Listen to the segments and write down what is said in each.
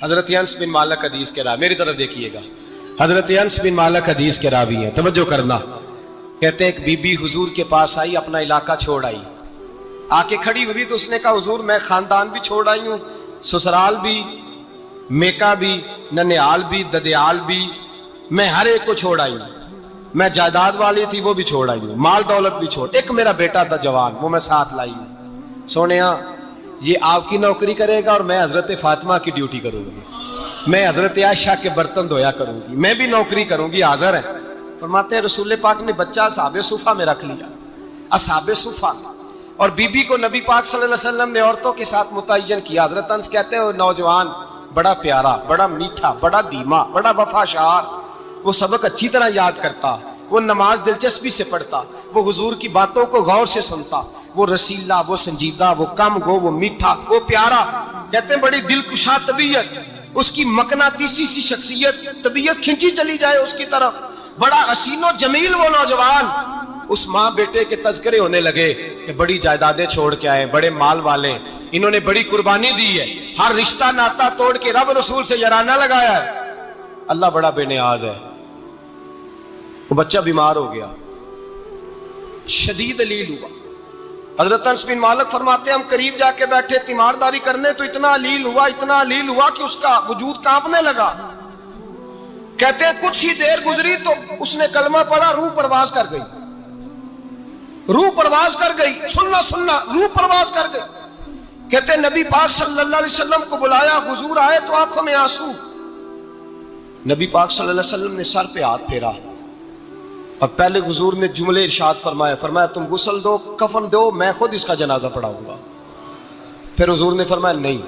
حضرت انس بن مالک حدیث کے راوی، میری طرف دیکھیے گا، حضرت انس بن مالک حدیث کے راوی ہیں، توجہ کرنا۔ کہتے ہیں ایک بی بی حضور کے پاس آئی، اپنا علاقہ چھوڑ آئی، آ کے کھڑی ہوئی تو اس نے کہا حضور میں خاندان بھی چھوڑ آئی ہوں، سسرال بھی، میکا بھی، ننیال بھی، ددیال بھی، میں ہر ایک کو چھوڑ آئی ہوں، میں جائیداد والی تھی وہ بھی چھوڑ آئی ہوں، مال دولت بھی چھوڑ، ایک میرا بیٹا تھا جوان وہ میں ساتھ لائی ہوں۔ سونیا یہ آپ کی نوکری کرے گا اور میں حضرت فاطمہ کی ڈیوٹی کروں گی، میں حضرت عائشہ کے برتن دھویا کروں گی، میں بھی نوکری کروں گی، حاضر ہے۔ فرماتے ہیں رسول پاک نے بچہ اصحاب صفہ میں رکھ لیا، اصحاب صفہ، اور بی بی کو نبی پاک صلی اللہ علیہ وسلم نے عورتوں کے ساتھ متعین کیا۔ حضرت انس کہتے ہیں وہ نوجوان بڑا پیارا، بڑا میٹھا، بڑا دھیما، بڑا وفاشار، وہ سبق اچھی طرح یاد کرتا، وہ نماز دلچسپی سے پڑھتا، وہ حضور کی باتوں کو غور سے سنتا، وہ رسیلا، وہ سنجیدہ، وہ کم گو، وہ میٹھا، وہ پیارا، کہتے ہیں بڑی دلکشا طبیعت، اس کی مقناطیسی سی شخصیت، طبیعت کھینچی چلی جائے اس کی طرف، بڑا حسین و جمیل وہ نوجوان۔ اس ماں بیٹے کے تذکرے ہونے لگے کہ بڑی جائیدادیں چھوڑ کے آئے، بڑے مال والے، انہوں نے بڑی قربانی دی ہے، ہر رشتہ ناتا توڑ کے رب رسول سے یارانہ لگایا ہے، اللہ بڑا بے نیاز ہے۔ وہ بچہ بیمار ہو گیا، شدید علیل ہوا۔ حضرت انس بن مالک فرماتے ہیں ہم قریب جا کے بیٹھے تیمارداری کرنے تو اتنا علیل ہوا کہ اس کا وجود کانپنے لگا۔ کہتے ہیں کچھ ہی دیر گزری تو اس نے کلمہ پڑھا، روح پرواز کر گئی، روح پرواز کر گئی، سننا روح پرواز کر گئی۔ کہتے ہیں نبی پاک صلی اللہ علیہ وسلم کو بلایا، حضور آئے تو آنکھوں میں آنسو۔ نبی پاک صلی اللہ علیہ وسلم نے سر پہ ہاتھ پھیرا اور پہلے حضور نے جملے ارشاد فرمایا تم غسل دو، کفن دو، میں خود اس کا جنازہ پڑھاؤں گا۔ پھر حضور نے فرمایا نہیں،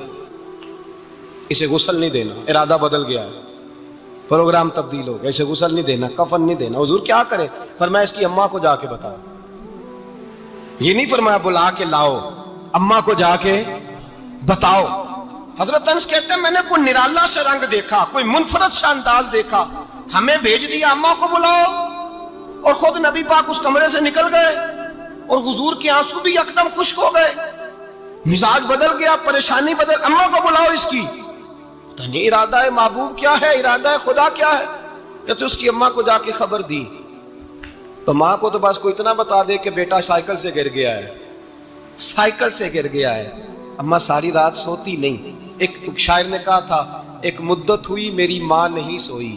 اسے غسل نہیں دینا، ارادہ بدل گیا ہے، پروگرام تبدیل ہو گیا، اسے غسل نہیں دینا، کفن نہیں دینا۔ حضور کیا کرے؟ فرمایا اس کی اماں کو جا کے بتاؤ، یہ نہیں فرمایا بلا کے لاؤ، اماں کو جا کے بتاؤ۔ حضرت انس کہتے ہیں میں نے کوئی نرالا سا رنگ دیکھا، کوئی منفرد سا انداز دیکھا، ہمیں بھیج دیا اماں کو بلاؤ، اور خود نبی پاک اس کمرے سے نکل گئے اور حضور کے آنسو بھی یکدم خشک ہو گئے، مزاج بدل گیا، پریشانی بدل، اماں کو بلاؤ اس کی۔ تو نہیں ارادہ ہے محبوب کیا ہے، ارادہ ہے خدا کیا ہے؟ کہتے اس کی اماں کو جا کے خبر دی تو ماں کو تو بس کوئی اتنا بتا دے کہ بیٹا سائیکل سے گر گیا ہے، سائیکل سے گر گیا ہے۔ اماں ساری رات سوتی نہیں، ایک شاعر نے کہا تھا ایک مدت ہوئی میری ماں نہیں سوئی،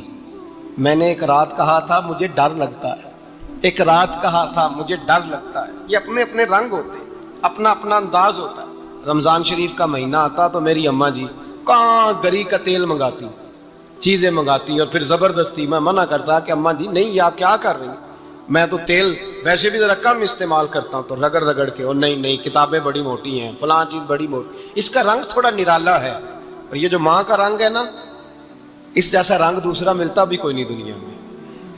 میں نے ایک رات کہا تھا مجھے ڈر لگتا ہے، ایک رات کہا تھا مجھے ڈر لگتا ہے۔ یہ اپنے اپنے رنگ ہوتے ہیں، اپنا اپنا انداز ہوتا ہے۔ رمضان شریف کا مہینہ آتا تو میری اماں جی کہاں گری کا تیل منگاتی، چیزیں منگاتی، اور پھر زبردستی میں منع کرتا کہ اماں جی نہیں، آپ کیا کر رہی ہیں، میں تو تیل ویسے بھی ذرا کم استعمال کرتا ہوں، تو رگڑ رگڑ کے، اور نہیں کتابیں بڑی موٹی ہیں، فلاں چیز بڑی موٹی، اس کا رنگ تھوڑا نرالا ہے، اور یہ جو ماں کا رنگ ہے نا، اس جیسا رنگ دوسرا ملتا بھی کوئی نہیں دنیا میں۔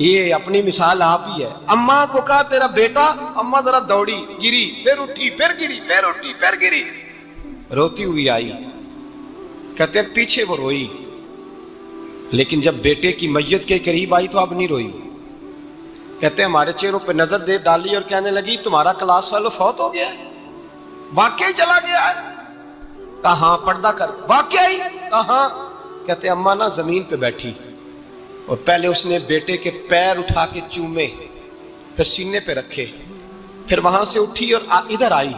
یہ اپنی مثال آپ ہی ہے۔ اماں کو کہا تیرا بیٹا، اماں ذرا دوڑی، گری، پھر اٹھی، پھر گری، پھر اٹھی، پھر گری، روتی ہوئی آئی۔ کہتے ہیں پیچھے وہ روئی، لیکن جب بیٹے کی میت کے قریب آئی تو اب نہیں روئی۔ کہتے ہیں ہمارے چہروں پہ نظر دے ڈالی اور کہنے لگی تمہارا کلاس فیلو فوت ہو گیا ہے، واقعی چلا گیا ہے؟ کہاں؟ پردہ کر، واقعی؟ کہاں؟ کہتے اماں نا زمین پہ بیٹھی اور پہلے اس نے بیٹے کے پیر اٹھا کے چومے، پھر سینے پہ رکھے، پھر وہاں سے اٹھی اور ادھر آئی،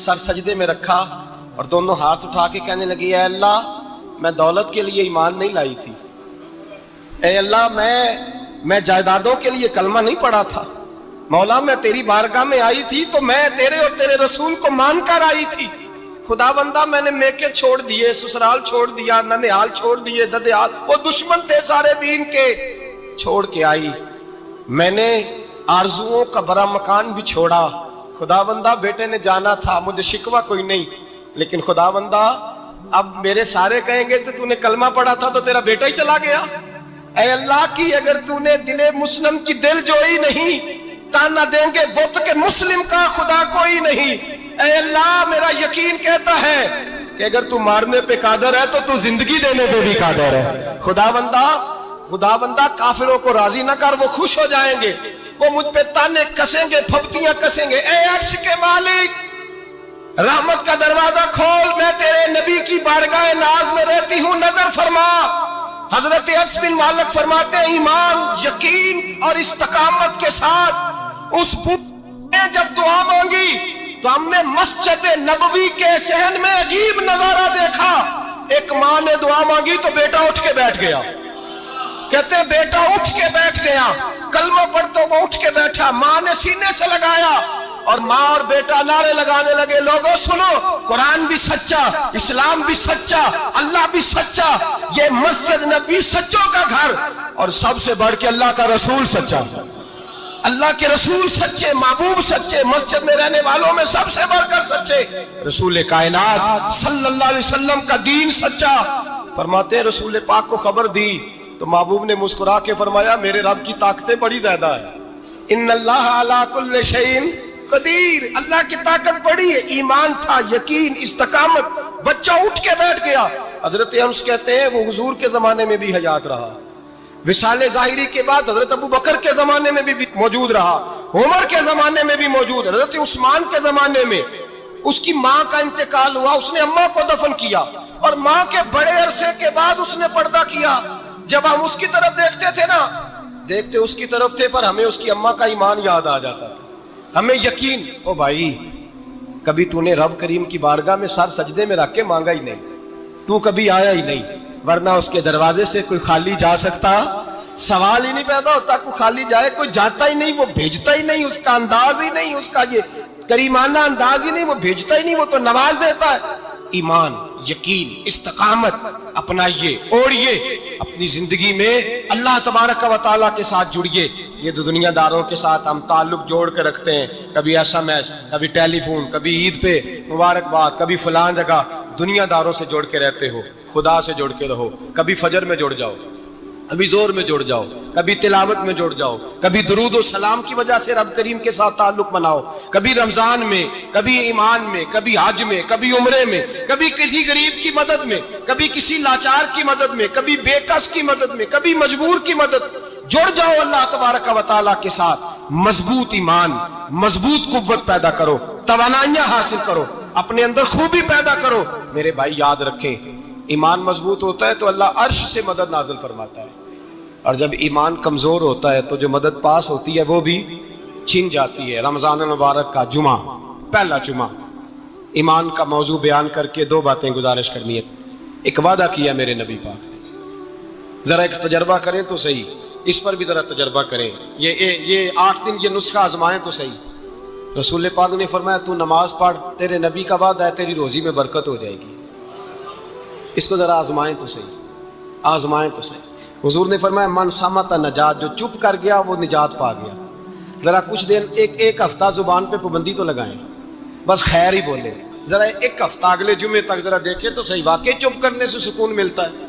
سر سجدے میں رکھا اور دونوں ہاتھ اٹھا کے کہنے لگی اے اللہ میں دولت کے لیے ایمان نہیں لائی تھی، اے اللہ میں جائیدادوں کے لیے کلمہ نہیں پڑھا تھا، مولا میں تیری بارگاہ میں آئی تھی تو میں تیرے اور تیرے رسول کو مان کر آئی تھی، خدا بندہ میں نے میکے چھوڑ دیے، سسرال چھوڑ دیا، ننیال چھوڑ دیے، ددیال، وہ دشمن تھے سارے دین کے، چھوڑ کے آئی، میں نے آرزوؤں کا بڑا مکان بھی چھوڑا، خدا بندہ بیٹے نے جانا تھا، مجھے شکوہ کوئی نہیں، لیکن خدا بندہ اب میرے سارے کہیں گے تو نے کلمہ پڑھا تھا تو تیرا بیٹا ہی چلا گیا، اے اللہ کی اگر تو نے دل مسلم کی دل جوئی نہیں، تانا دیں گے بت کے مسلم کا خدا کوئی نہیں، اے اللہ میرا یقین کہتا ہے کہ اگر تو مارنے پہ قادر ہے تو تو زندگی دینے پہ بھی قادر ہے، خدا بندہ کافروں کو راضی نہ کر، وہ خوش ہو جائیں گے، وہ مجھ پہ تانے کسیں گے، پھپتیاں کسیں گے، اے عرش کے مالک رحمت کا دروازہ کھول، میں تیرے نبی کی بارگاہ ناز میں رہتی ہوں، نظر فرما۔ حضرت انس بن مالک فرماتے ہیں ایمان، یقین اور استقامت کے ساتھ اس نے جب دعا مانگی تو ہم نے مسجد نبوی کے صحن میں عجیب نظارہ دیکھا۔ ایک ماں نے دعا مانگی تو بیٹا اٹھ کے بیٹھ گیا، کہتے ہیں بیٹا اٹھ کے بیٹھ گیا، کلمہ پڑھتے وہ اٹھ کے بیٹھا، ماں نے سینے سے لگایا اور ماں اور بیٹا نعرے لگانے لگے، لوگوں سنو، قرآن بھی سچا، اسلام بھی سچا، اللہ بھی سچا، یہ مسجد نبی سچوں کا گھر، اور سب سے بڑھ کے اللہ کا رسول سچا، اللہ کے رسول سچے، محبوب سچے، مسجد میں رہنے والوں میں سب سے بڑھ کر سچے، رسول کائنات صلی اللہ علیہ وسلم کا دین سچا۔ فرماتے ہیں رسول پاک کو خبر دی تو محبوب نے مسکرا کے فرمایا میرے رب کی طاقتیں بڑی زیادہ ہیں، ان اللہ علی کل شیء قدیر، اللہ کی طاقت بڑی ہے۔ ایمان تھا، یقین، استقامت، بچہ اٹھ کے بیٹھ گیا۔ حضرت انس کہتے ہیں وہ حضور کے زمانے میں بھی حیات رہا، وصال ظاہری کے بعد حضرت ابو بکر کے زمانے میں بھی موجود رہا، عمر کے زمانے میں بھی موجود، حضرت عثمان کے زمانے میں اس کی ماں کا انتقال ہوا، اس نے اماں کو دفن کیا، اور ماں کے بڑے عرصے کے بعد اس نے پردہ کیا۔ جب ہم اس کی طرف دیکھتے تھے نا، دیکھتے اس کی طرف تھے پر ہمیں اس کی اماں کا ایمان یاد آ جاتا تھا، ہمیں یقین، او بھائی کبھی تو نے رب کریم کی بارگاہ میں سر سجدے میں رکھ کے مانگا ہی نہیں، تو کبھی آیا ہی نہیں، ورنہ اس کے دروازے سے کوئی خالی جا سکتا، سوال ہی نہیں پیدا ہوتا کوئی خالی جائے، کوئی جاتا ہی نہیں، وہ بھیجتا ہی نہیں، اس کا انداز ہی نہیں، اس کا یہ کریمانہ انداز ہی نہیں، وہ بھیجتا ہی نہیں، وہ تو نواز دیتا ہے۔ ایمان، یقین، استقامت اپنائیے، اوڑھیے اپنی زندگی میں، اللہ تبارک و تعالیٰ کے ساتھ جڑیے۔ یہ دنیا داروں کے ساتھ ہم تعلق جوڑ کے رکھتے ہیں، کبھی SMS، کبھی ٹیلی فون، کبھی عید پہ مبارکباد، کبھی فلان جگہ، دنیا داروں سے جوڑ کے رہتے ہو، خدا سے جوڑ کے رہو، کبھی فجر میں جڑ جاؤ، کبھی زور میں جڑ جاؤ، کبھی تلاوت میں جڑ جاؤ، کبھی درود و سلام کی وجہ سے رب کریم کے ساتھ تعلق بناؤ، کبھی رمضان میں، کبھی ایمان میں، کبھی حج میں، کبھی عمرے میں، کبھی کسی غریب کی مدد میں، کبھی کسی لاچار کی مدد میں، کبھی بے کس کی مدد میں، کبھی مجبور کی مدد۔ جڑ جاؤ اللہ تبارک و تعالیٰ کے ساتھ، مضبوط ایمان، مضبوط قوت پیدا کرو، توانائیاں حاصل کرو، اپنے اندر خوبی پیدا کرو۔ میرے بھائی یاد رکھیں، ایمان مضبوط ہوتا ہے تو اللہ عرش سے مدد نازل فرماتا ہے، اور جب ایمان کمزور ہوتا ہے تو جو مدد پاس ہوتی ہے وہ بھی چھن جاتی ہے۔ رمضان المبارک کا جمعہ، پہلا جمعہ، ایمان کا موضوع بیان کر کے دو باتیں گزارش کرنی ہے۔ ایک وعدہ کیا میرے نبی پاک نے، ذرا ایک تجربہ کریں تو صحیح، اس پر بھی ذرا تجربہ کریں، یہ 8 دن یہ نسخہ آزمائیں تو صحیح۔ رسول پاک نے فرمایا تو نماز پڑھ، تیرے نبی کا وعدہ ہے تیری روزی میں برکت ہو جائے گی، اس کو ذرا آزمائیں تو صحیح، آزمائیں تو صحیح۔ حضور نے فرمایا من صمت نجات، جو چپ کر گیا وہ نجات پا گیا۔ ذرا کچھ دن ایک ہفتہ زبان پہ پابندی تو لگائیں، بس خیر ہی بولے، ذرا ایک ہفتہ اگلے جمعے تک ذرا دیکھیں تو صحیح، واقعی چپ کرنے سے سکون ملتا ہے،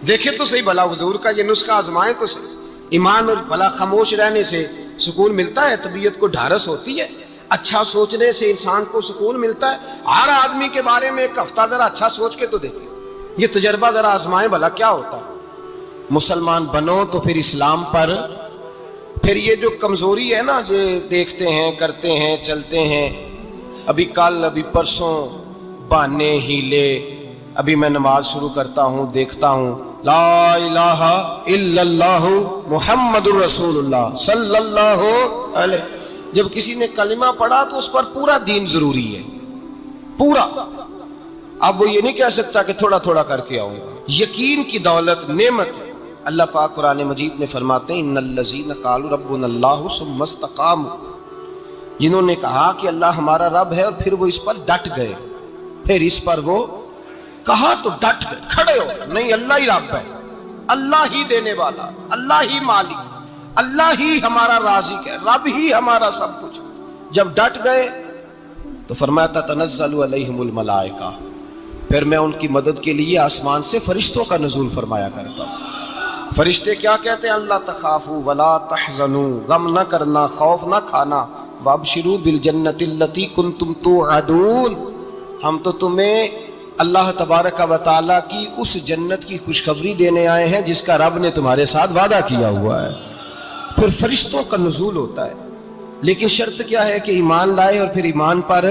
دیکھیں تو صحیح بھلا حضور کا یہ نسخہ آزمائیں تو صحیح۔ ایمان اور بھلا خاموش رہنے سے سکون ملتا ہے، طبیعت کو ڈھارس ہوتی ہے، اچھا سوچنے سے انسان کو سکون ملتا ہے۔ ہر آدمی کے بارے میں ایک ہفتہ ذرا اچھا سوچ کے تو دیکھیں، یہ تجربہ ذرا آزمائیں بھلا کیا ہوتا ہے۔ مسلمان بنو تو پھر اسلام پر، پھر یہ جو کمزوری ہے نا، یہ دیکھتے ہیں، کرتے ہیں، چلتے ہیں، ابھی کل، ابھی پرسوں، بہانے، ہیلے، ابھی میں نماز شروع کرتا ہوں، دیکھتا ہوں لا الہ الا اللہ محمد الرسول اللہ صلی اللہ علیہ، جب کسی نے کلمہ پڑھا تو اس پر پورا دین ضروری ہے، پورا۔ اب وہ یہ نہیں کہہ سکتا کہ تھوڑا تھوڑا کر کے آؤں گا۔ یقین کی دولت نعمت ہے۔ اللہ پاک قرآن مجید میں فرماتے ہیں ان الذین قالوا ربنا اللہ ثم استقاموا، جنہوں نے کہا کہ اللہ ہمارا رب ہے اور پھر وہ اس پر ڈٹ گئے، پھر اس پر وہ کہا تو ڈٹ گئے، کھڑے ہو، نہیں اللہ ہی رب ہے، اللہ ہی دینے والا، اللہ ہی مالک، اللہ ہی ہمارا رازق ہے، رب ہی ہمارا سب کچھ۔ جب ڈٹ گئے تو فرمایا تتنزل علیہم الملائکہ، پھر میں ان کی مدد کے لیے آسمان سے فرشتوں کا نزول فرمایا کرتا ہوں۔ فرشتے کیا کہتے ہیں؟ اللہ تخافوا ولا تحزنوا، غم نہ کرنا، خوف نہ کھانا، وابشروا بالجنۃ التی کنتم توعدون، ہم تو تمہیں اللہ تبارک و تعالیٰ کی اس جنت کی خوشخبری دینے آئے ہیں جس کا رب نے تمہارے ساتھ وعدہ کیا ہوا ہے۔ پھر فرشتوں کا نزول ہوتا ہے، لیکن شرط کیا ہے کہ ایمان لائے اور پھر ایمان پر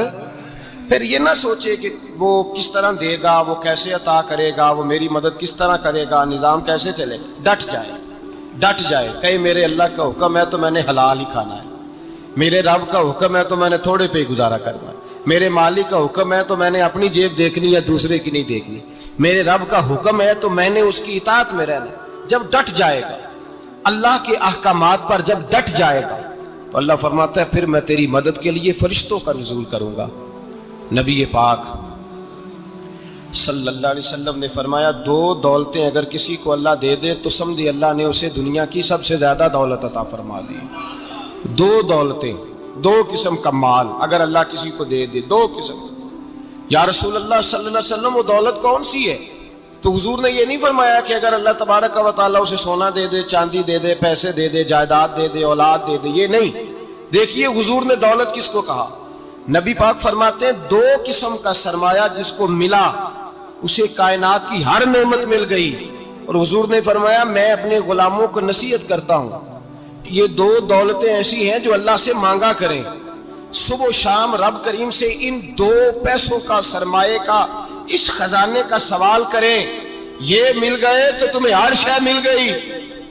پھر یہ نہ سوچے کہ وہ کس طرح دے گا، وہ کیسے عطا کرے گا، وہ میری مدد کس طرح کرے گا، نظام کیسے چلے. ڈٹ جائے کہے میرے اللہ کا حکم ہے تو میں نے حلال ہی کھانا ہے، میرے رب کا حکم ہے تو میں نے تھوڑے پہ گزارا کرنا ہے، میرے مالک کا حکم ہے تو میں نے اپنی جیب دیکھنی ہے، دوسرے کی نہیں دیکھنی، میرے رب کا حکم ہے تو میں نے اس کی اطاعت میں رہنا. جب ڈٹ جائے گا اللہ کے احکامات پر، جب ڈٹ جائے گا تو اللہ فرماتا ہے پھر میں تیری مدد کے لیے فرشتوں کا نزول کروں گا. نبی پاک صلی اللہ علیہ وسلم نے فرمایا 2 دولتیں اگر کسی کو اللہ دے دے تو سمجھے اللہ نے اسے دنیا کی سب سے زیادہ دولت عطا فرما دی. 2 دولتیں، 2 قسم کا مال اگر اللہ کسی کو دے دے، 2 قسم. یا رسول اللہ صلی اللہ علیہ وسلم وہ دولت کون سی ہے؟ تو حضور نے یہ نہیں فرمایا کہ اگر اللہ تبارک و تعالیٰ اسے سونا دے دے، چاندی دے دے، پیسے دے دے، جائیداد دے دے، اولاد دے دے، یہ نہیں. دیکھیے حضور نے دولت کس کو کہا. نبی پاک فرماتے ہیں 2 قسم کا سرمایہ جس کو ملا اسے کائنات کی ہر نعمت مل گئی. اور حضور نے فرمایا میں اپنے غلاموں کو نصیحت کرتا ہوں یہ 2 دولتیں ایسی ہیں جو اللہ سے مانگا کریں. صبح و شام رب کریم سے ان 2 پیسوں کا، سرمایے کا، اس خزانے کا سوال کریں. یہ مل گئے تو تمہیں ہر شے مل گئی.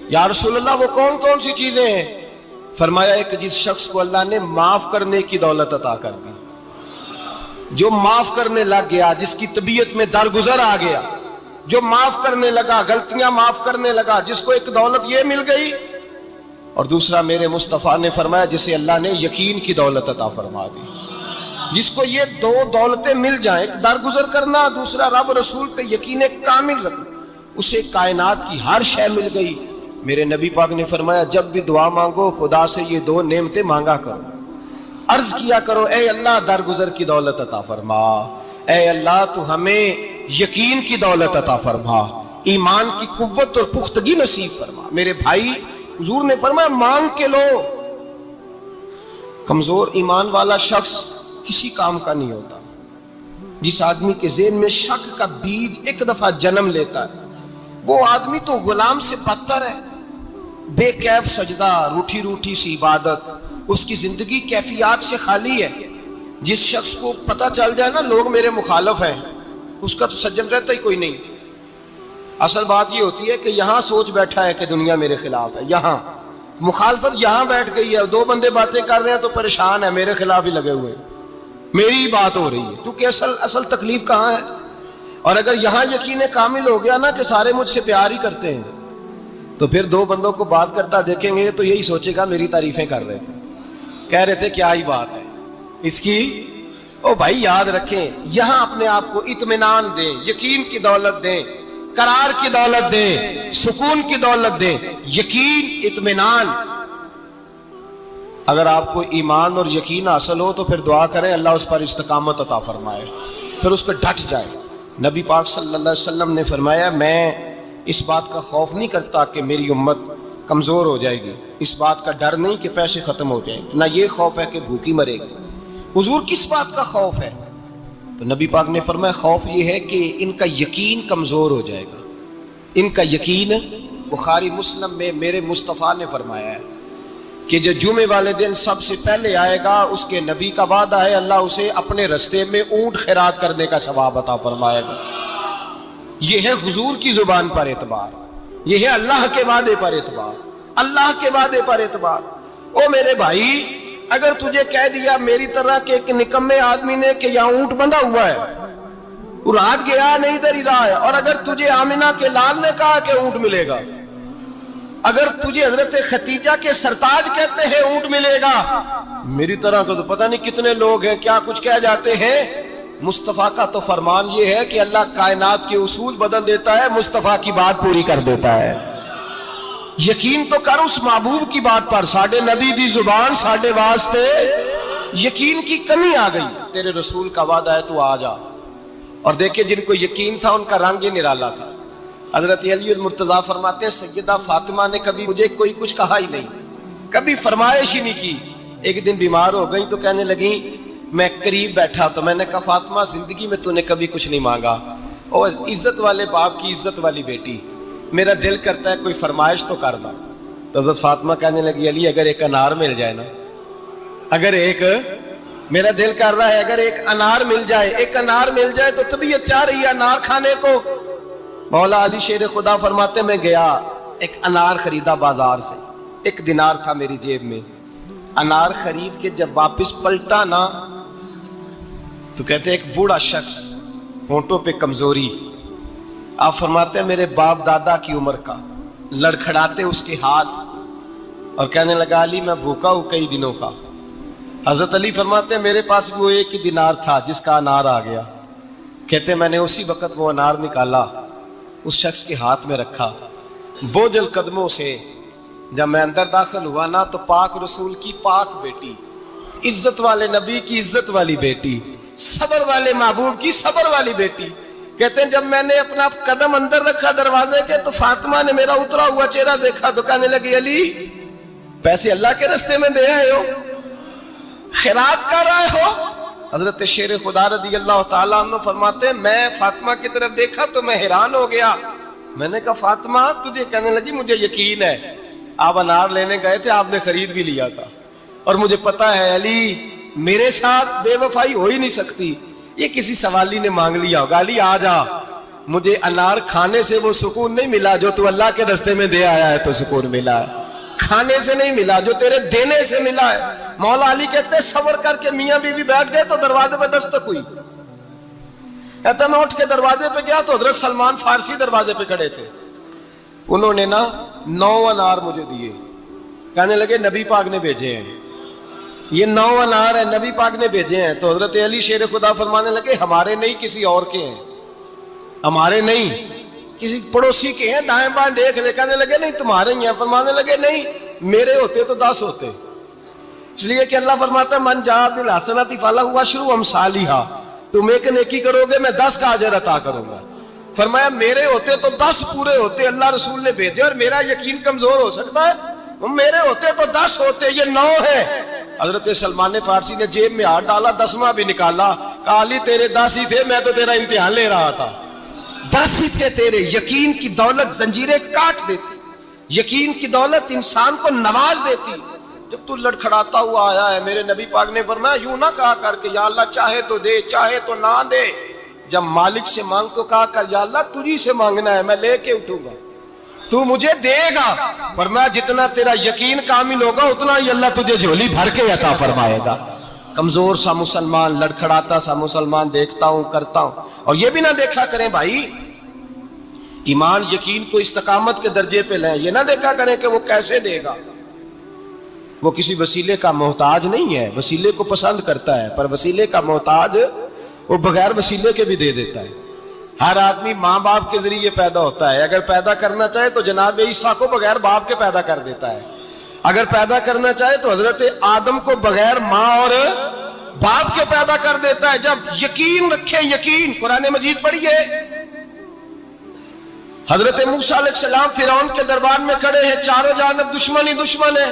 یا رسول اللہ وہ کون کون سی چیزیں ہیں؟ فرمایا ایک جس شخص کو اللہ نے معاف کرنے کی دولت عطا کر دی، جو معاف کرنے لگ گیا، جس کی طبیعت میں درگزر آ گیا، جو معاف کرنے لگا، غلطیاں معاف کرنے لگا، جس کو ایک دولت یہ مل گئی. اور دوسرا میرے مصطفیٰ نے فرمایا جسے اللہ نے یقین کی دولت عطا فرما دی. جس کو یہ 2 دولتیں مل جائیں، ایک درگزر کرنا، دوسرا رب رسول پہ یقین کامل رکھنا، اسے کائنات کی ہر شے مل گئی. میرے نبی پاک نے فرمایا جب بھی دعا مانگو خدا سے یہ 2 نعمتیں مانگا کرو. عرض کیا کرو اے اللہ درگزر کی دولت عطا فرما، اے اللہ تو ہمیں یقین کی دولت عطا فرما، ایمان کی قوت اور پختگی نصیب فرما. میرے بھائی حضور نے فرمایا مانگ کے لو. کمزور ایمان والا شخص کسی کام کا نہیں ہوتا. جس آدمی کے ذہن میں شک کا بیج ایک دفعہ جنم لیتا ہے وہ آدمی تو غلام سے بدتر ہے. بے کیف سجدہ، روٹھی روٹھی سی عبادت، اس کی زندگی کیفیات سے خالی ہے. جس شخص کو پتہ چل جائے نا لوگ میرے مخالف ہیں، اس کا تو سجن رہتا ہی کوئی نہیں. اصل بات یہ ہوتی ہے کہ یہاں سوچ بیٹھا ہے کہ دنیا میرے خلاف ہے، یہاں مخالفت یہاں بیٹھ گئی ہے، 2 بندے باتیں کر رہے ہیں تو پریشان ہے، میرے خلاف ہی لگے ہوئے، میری بات ہو رہی ہے، کیونکہ اصل تکلیف کہاں ہے. اور اگر یہاں یقین کامل ہو گیا نا کہ سارے مجھ سے پیار ہی کرتے ہیں تو پھر 2 بندوں کو بات کرتا دیکھیں گے تو یہی سوچے گا میری تعریفیں کر رہے تھے، کہہ رہے تھے کیا ہی بات ہے اس کی. او بھائی یاد رکھیں یہاں اپنے آپ کو اطمینان دیں، یقین کی دولت دیں، قرار کی دولت دیں، سکون کی دولت دیں. یقین، اطمینان. اگر آپ کو ایمان اور یقین حاصل ہو تو پھر دعا کریں اللہ اس پر استقامت عطا فرمائے، پھر اس پہ ڈٹ جائے. نبی پاک صلی اللہ علیہ وسلم نے فرمایا میں اس بات کا خوف نہیں کرتا کہ میری امت کمزور ہو جائے گی، اس بات کا ڈر نہیں کہ پیسے ختم ہو جائیں گے، نہ یہ خوف ہے کہ بھوکی مرے گی. حضور کس بات کا خوف ہے؟ تو نبی پاک نے فرمایا خوف یہ ہے کہ ان کا یقین کمزور ہو جائے گا. ان کا یقین، بخاری مسلم میں میرے مصطفیٰ نے فرمایا ہے کہ جو جمعے والے دن سب سے پہلے آئے گا اس کے نبی کا وعدہ ہے اللہ اسے اپنے رستے میں اونٹ خیرات کرنے کا ثواب عطا فرمائے گا. یہ ہے حضور کی زبان پر اعتبار، یہ ہے اللہ کے وعدے پر اعتبار، اللہ کے وعدے پر اعتبار. او میرے بھائی اگر تجھے کہہ دیا میری طرح کے ایک نکمے آدمی نے کہ یہاں اونٹ بندھا ہوا ہے، وہ رات گیا نہیں ادھر ہی رہا ہے، اور اگر تجھے آمنہ کے لال نے کہا کہ اونٹ ملے گا، اگر تجھے حضرت ختیجہ کے سرتاج کہتے ہیں اونٹ ملے گا، میری طرح کا تو پتہ نہیں کتنے لوگ ہیں کیا کچھ کہہ جاتے ہیں. مصطفیٰ کا تو فرمان یہ ہے کہ اللہ کائنات کے اصول بدل دیتا ہے، مصطفیٰ کی بات پوری کر دیتا ہے. یقین تو کر اس محبوب کی بات پر، ساڈے نبی دی زبان ساڈے واسطے یقین کی کمی آ گئی. تیرے رسول کا وعدہ ہے تو آ جا. اور دیکھیں جن کو یقین تھا ان کا رنگ ہی نرالا تھا. حضرت علی المرتضیٰ فرماتے ہیں سیدہ فاطمہ نے کبھی مجھے کوئی کچھ کہا ہی نہیں، کبھی فرمائش ہی نہیں کی. ایک دن بیمار ہو گئی تو کہنے لگی، میں قریب بیٹھا تو میں نے کہا فاطمہ زندگی میں تو نے کبھی کچھ نہیں مانگا، اور عزت والے باپ کی عزت والی بیٹی، میرا دل کرتا ہے کوئی فرمائش تو کر دا. تو حضرت فاطمہ کہنے لگی علی اگر ایک انار مل جائے نا، اگر ایک میرا دل کر رہا ہے اگر ایک انار مل جائے تو طبیعت چاہ رہی ہے انار کھانے کو. مولا علی شیر خدا فرماتے میں گیا ایک انار خریدا بازار سے, 1 دینار تھا میری جیب میں. انار خرید کے جب واپس پلٹا نا تو کہتے ایک بوڑھا شخص, ہونٹوں پہ کمزوری. آپ فرماتے ہیں میرے باپ دادا کی عمر کا, لڑکھڑاتے اس کے ہاتھ اور کہنے لگا علی میں بھوکا ہوں کئی دنوں کا. حضرت علی فرماتے ہیں میرے پاس بھی وہ 1 ہی دینار تھا جس کا انار آ گیا. کہتے میں نے اسی وقت وہ انار نکالا, اس شخص کے ہاتھ میں رکھا. بوجھل قدموں سے جب میں اندر داخل ہوا نا تو پاک رسول کی پاک بیٹی, عزت والے نبی کی عزت والی بیٹی, صبر والے محبوب کی صبر والی بیٹی. کہتے ہیں جب میں نے اپنا قدم اندر رکھا دروازے کے تو فاطمہ نے میرا اترا ہوا چہرہ دیکھا تو کہنے لگی علی پیسے اللہ کے راستے میں دے آئے ہو, خیرات کر رہے ہو. حضرت شیر خدا رضی اللہ تعالیٰ عنہ فرماتے ہیں میں فاطمہ کی طرف دیکھا تو میں حیران ہو گیا. میں نے کہا فاطمہ تجھے, کہنے لگی مجھے یقین ہے آپ انار لینے گئے تھے, آپ نے خرید بھی لیا تھا, اور مجھے پتا ہے علی میرے ساتھ بے وفائی ہو ہی نہیں سکتی, یہ کسی سوالی نے مانگ لیا ہوگا. علی آ جا, مجھے انار کھانے سے وہ سکون نہیں ملا جو تو اللہ کے راستے میں دے آیا ہے تو سکون ملا ہے, کھانے سے نہیں ملا جو تیرے دینے سے ملا ہے. مولا علی کہتے ہیں صبر کر کے میاں بیوی بیٹھ گئے تو دروازے پہ دستک ہوئی. کہتا میں اٹھ کے دروازے پہ گیا تو حضرت سلمان فارسی دروازے پہ کھڑے تھے. انہوں نے نا 9 انار مجھے دیے, کہنے لگے نبی پاک نے بھیجے ہیں, یہ 9 انار ہے نبی پاک نے بھیجے ہیں. تو حضرت علی شیر خدا فرمانے لگے ہمارے نہیں کسی اور کے ہیں, ہمارے نہیں کسی پڑوسی کے ہیں, دائیں بائیں دیکھ لے. کہنے لگے نہیں تمہارے ہی ہیں. فرمانے لگے نہیں میرے ہوتے تو 10 ہوتے, اس لیے کہ اللہ فرماتا ہے من جاء بالحسنۃ فلہ عشر امثالھا, تم ایک نیکی کرو گے میں 10 کا اجر عطا کروں گا. فرمایا میرے ہوتے تو 10 پورے ہوتے, اللہ رسول نے بھیجے اور میرا یقین کمزور ہو سکتا ہے, میرے ہوتے تو 10 ہوتے, یہ 9 ہے. حضرت سلمان فارسی نے جیب میں ہاتھ ڈالا, 10واں بھی نکالا, کہا علی تیرے 10 ہی تھے, میں تو تیرا امتحان لے رہا تھا. 10 ہی تھے تیرے. یقین کی دولت زنجیریں کاٹ دیتی, یقین کی دولت انسان کو نواز دیتی. جب تو لڑکھڑاتا ہوا آیا ہے, میرے نبی پاک نے فرمایا یوں نہ کہا کر کے یا اللہ چاہے تو دے چاہے تو نہ دے, جب مالک سے مانگ تو کہا کر یا اللہ تجھی سے مانگنا ہے, میں لے کے اٹھوں گا, تو مجھے دے گا. فرمایا جتنا تیرا یقین کامل ہوگا اتنا ہی اللہ تجھے جھولی بھر کے عطا فرمائے گا. کمزور سا مسلمان, لڑکھڑاتا سا مسلمان دیکھتا ہوں کرتا ہوں. اور یہ بھی نہ دیکھا کریں بھائی ایمان یقین کو استقامت کے درجے پہ لیں, یہ نہ دیکھا کریں کہ وہ کیسے دے گا. وہ کسی وسیلے کا محتاج نہیں ہے, وسیلے کو پسند کرتا ہے, پر وسیلے کا محتاج وہ بغیر وسیلے کے بھی دے دیتا ہے. ہر آدمی ماں باپ کے ذریعے پیدا ہوتا ہے, اگر پیدا کرنا چاہے تو جناب عیسیٰ کو بغیر باپ کے پیدا کر دیتا ہے, اگر پیدا کرنا چاہے تو حضرت آدم کو بغیر ماں اور باپ کے پیدا کر دیتا ہے. جب یقین رکھے, یقین قرآن مجید پڑھیے, حضرت موسیٰ علیہ السلام فرعون کے دربار میں کھڑے ہیں, چاروں جانب دشمن ہی دشمن ہے.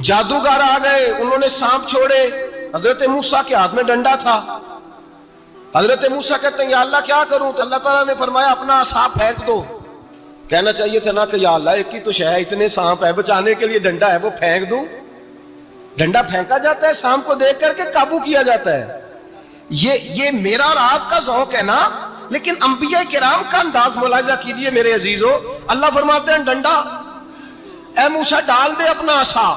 جادوگر آ گئے, انہوں نے سانپ چھوڑے, حضرت موسیٰ کے ہاتھ میں ڈنڈا تھا. حضرت موسیٰ کہتے ہیں یا اللہ کیا کروں, تو اللہ تعالیٰ نے فرمایا اپنا سانپ پھینک دو. کہنا چاہیے تھا نا کہ یا اللہ ایک ہی تو شے ہے, اتنے سانپ ہے, بچانے کے لیے ڈنڈا ہے وہ پھینک دوں. ڈنڈا پھینکا جاتا ہے, سانپ کو دیکھ کر کے قابو کیا جاتا ہے. یہ میرا اور آپ کا ذوق ہے نا, لیکن انبیاء کرام کا انداز ملاحظہ کیجئے میرے عزیزو. اللہ فرماتے ہیں ڈنڈا, اے موسیٰ ڈال دے اپنا عصا.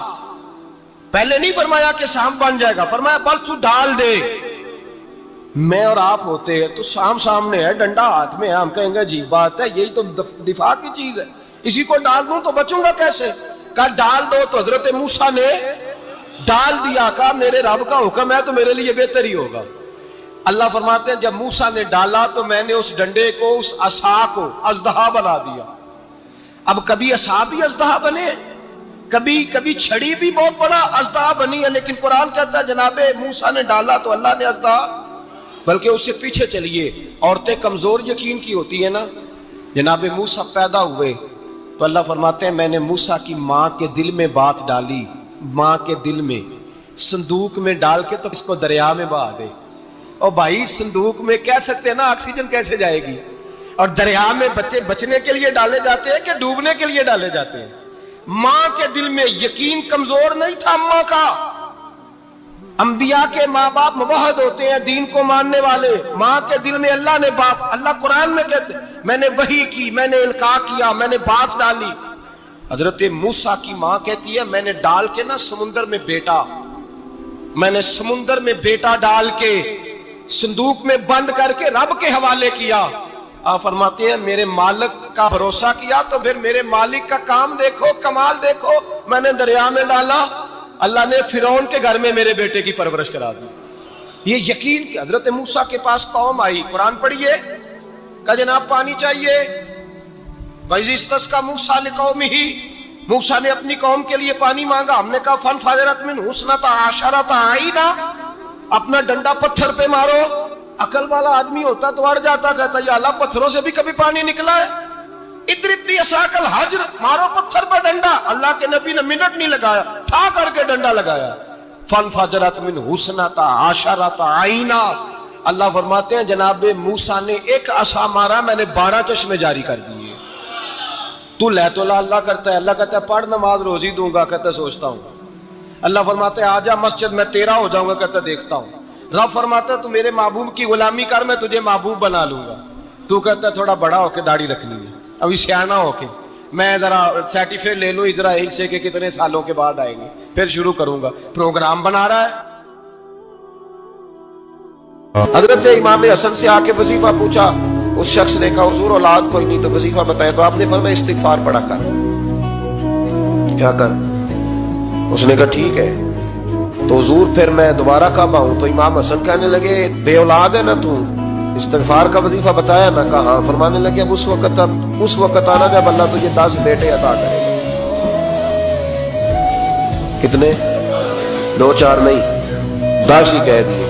پہلے نہیں فرمایا کہ سانپ بن جائے گا, فرمایا بس تو ڈال دے. میں اور آپ ہوتے ہیں تو سانپ سامنے ہے, ڈنڈا ہاتھ میں ہے, ہم کہیں گے عجیب بات ہے, یہی تو دفاع کی چیز ہے, اسی کو ڈال دوں تو بچوں گا کیسے. کہا ڈال دو, تو حضرت موسیٰ نے ڈال دیا. کہا میرے رب کا حکم ہے تو میرے لیے بہتر ہی ہوگا. اللہ فرماتے ہیں جب موسیٰ نے ڈالا تو میں نے اس ڈنڈے کو, اس عصا کو اژدہا بنا دیا. اب کبھی عصا بھی اژدہا بنے, کبھی چھڑی بھی بہت بڑا اژدہا بنی ہے, لیکن قرآن کہتا ہے جناب موسیٰ نے ڈالا تو اللہ نے اژدہا. بلکہ اس سے پیچھے چلیے, عورتیں کمزور یقین کی ہوتی ہیں نا. جناب موسیٰ پیدا ہوئے تو اللہ فرماتے ہیں میں نے موسیٰ کی ماں کے دل میں بات ڈالی, ماں کے دل میں صندوق میں ڈال کے تو اس کو دریا میں بہا دے. اور بھائی صندوق میں کہہ سکتے ہیں نا آکسیجن کیسے جائے گی, اور دریا میں بچے بچنے کے لیے ڈالے جاتے ہیں کہ ڈوبنے کے لیے ڈالے جاتے ہیں. ماں کے دل میں یقین کمزور نہیں تھا اماں کا, انبیاء کے ماں باپ موحد ہوتے ہیں، دین کو ماننے والے. ماں کے دل میں اللہ نے بات، اللہ قرآن میں کہتے میں نے وحی کی، میں نے القاء کیا، میں نے بات ڈالی. حضرت موسیٰ کی ماں کہتی ہے میں نے ڈال کے نا سمندر میں بیٹا، میں نے سمندر میں بیٹا ڈال کے صندوق میں بند کر کے رب کے حوالے کیا. آپ فرماتے ہیں میرے مالک کا بھروسہ کیا تو پھر میرے مالک کا کام دیکھو، کمال دیکھو. میں نے دریا میں ڈالا، اللہ نے فرعون کے گھر میں میرے بیٹے کی پرورش کرا دی. یہ یقین کہ حضرت موسیٰ کے پاس قوم آئی، قرآن پڑھیے، کہا جناب پانی چاہیے. وَإِذِ اسْتَسْقَىٰ مُوسَىٰ لِقَوْمِهِ، موسیٰ نے اپنی قوم کے لیے پانی مانگا. ہم نے کہا فَانْفَجَرَتْ مِنْهُ اثْنَتَا عَشَرَةَ عَيْنًا، اپنا ڈنڈا پتھر پہ مارو. عقل والا آدمی ہوتا تو اڑ جاتا، کہتا یا اللہ پتھروں سے بھی کبھی پانی نکلا ہے. اضرب بعصاک الحجر، مارو پتھر پر ڈنڈا. اللہ کے نبی نے منٹ نہیں لگایا، ٹھا کر کے ڈنڈا لگایا. فَانْفَجَرَتْ مِنْهُ اثْنَتَا عَشَرَةَ عَيْنًا. اللہ فرماتے ہیں جناب موسیٰ نے ایک عصا مارا، میں نے 12 چشمے جاری کر دیے. تو لے تو لا اللہ کرتا ہے، اللہ کہتا ہے پڑھ نماز روزی دوں گا، کہتا ہے سوچتا ہوں. اللہ فرماتے ہیں آجا مسجد میں تیرا ہو جاؤں گا، کہتا ہے دیکھتا ہوں. رب فرماتا ہے تو میرے محبوب کی غلامی کر، میں تجھے محبوب بنا لوں گا. تو کہتا ہے تھوڑا بڑا ہو کے داڑھی رکھنی ہے، ابھی سیانا ہو کے میں ذرا سرٹیفکیٹ لے لوں اسرائیل سے کہ کتنے سالوں کے بعد آئیں گے، پھر شروع کروں گا. پروگرام بنا رہا ہے. حضرت امام حسن سے آ کے وظیفہ پوچھا. اس شخص نے کہا حضور اولاد کوئی نہیں تو وظیفہ بتائے. تو آپ نے فرمایا استغفار پڑھا کر. کیا کر؟ اس نے کہا ٹھیک ہے. تو حضور پھر میں دوبارہ کب آؤں؟ تو امام حسن کہنے لگے بے اولاد ہے نا تو، استغفار کا وظیفہ بتایا نا؟ کہا ہاں. فرمانے لگے اب اس وقت آنا جب اللہ تجھے 10 بیٹے عطا کرے گا. کتنے؟ 2 4 نہیں، 10 ہی کہہ دیے.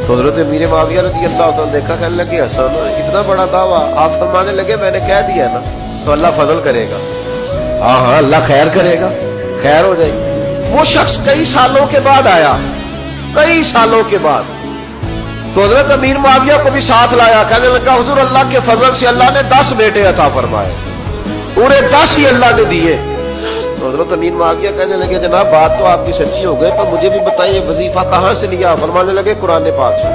تو حضرت امیر معاویہ رضی اللہ عنہ دیکھا، کہنے لگے حسن اتنا بڑا دعویٰ. آپ فرمانے لگے میں نے کہہ دیا نا تو اللہ فضل کرے گا. ہاں ہاں اللہ خیر کرے گا، خیر ہو جائے گی. وہ شخص کئی سالوں کے بعد آیا، کئی سالوں کے بعد. تو حضرت امیر معاویہ کو بھی ساتھ لایا. کہنے لگا حضور اللہ کے فضل سے اللہ نے 10 بیٹے عطا فرمائے، پورے 10 ہی اللہ نے دیے. تو حضرت امیر معاویہ کہنے لگے جناب بات تو آپ کی سچی ہو گئی، پر مجھے بھی بتائیے وظیفہ کہاں سے لیا؟ فرمانے لگے قرآن پاک سے.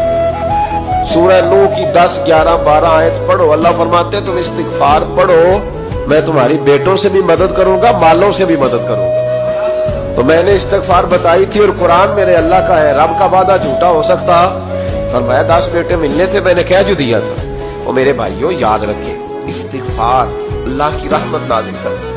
سورہ نوح کی 10 11 12 آیت پڑھو. اللہ فرماتے ہیں تم استغفار پڑھو، میں تمہاری بیٹوں سے بھی مدد کروں گا، مالوں سے بھی مدد کروں گا. تو میں نے استغفار بتائی تھی اور قرآن میرے اللہ کا ہے، رب کا وعدہ جھوٹا ہو سکتا؟ فرمایا 10 بیٹے ملنے تھے، میں نے کہہ جو دیا تھا. اور میرے بھائیوں یاد رکھیں استغفار اللہ کی رحمت نازل کرتا ہے.